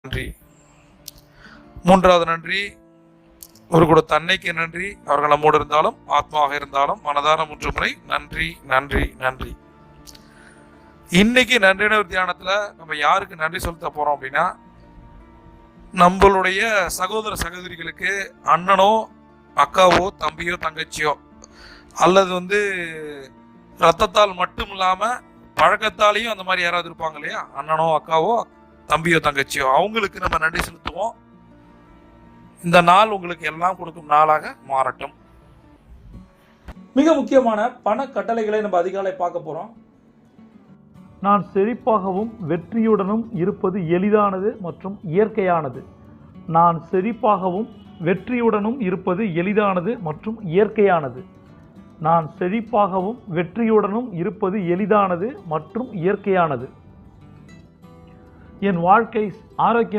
நன்றி. மூன்றாவது நன்றி, ஒரு கொடுத்த அன்னைக்கு நன்றி. அவர்கள் நம்மோடு இருந்தாலும் ஆத்மாவாக இருந்தாலும் மனதார 3 முறை நன்றி நன்றி நன்றி. இன்னைக்கு நன்றியுணர்வு தியானத்துல நம்ம யாருக்கு நன்றி செலுத்த போறோம் அப்படின்னா, நம்மளுடைய சகோதர சகோதரிகளுக்கு, அண்ணனோ அக்காவோ தம்பியோ தங்கச்சியோ, அல்லது ரத்தத்தால் மட்டும் இல்லாம பழக்கத்தாலையும் அந்த மாதிரி யாராவது இருப்பாங்க இல்லையா, அண்ணனோ அக்காவோ தம்பியோ தங்கச்சியோ, அவங்களுக்கு நம்ம நன்றி செலுத்துவோம். இந்த நாள் உங்களுக்கு எல்லாம் கொடுக்கும் நாளாக மாறட்டும். மிக முக்கியமான பண கட்டளைகளை நம்ம அதிகாலை பார்க்க போறோம். நான் செழிப்பாகவும் வெற்றியுடனும் இருப்பது எளிதானது மற்றும் இயற்கையானது. நான் செழிப்பாகவும் வெற்றியுடனும் இருப்பது எளிதானது மற்றும் இயற்கையானது. நான் செழிப்பாகவும் வெற்றியுடனும் இருப்பது எளிதானது மற்றும் இயற்கையானது. என் வாழ்க்கை ஆரோக்கிய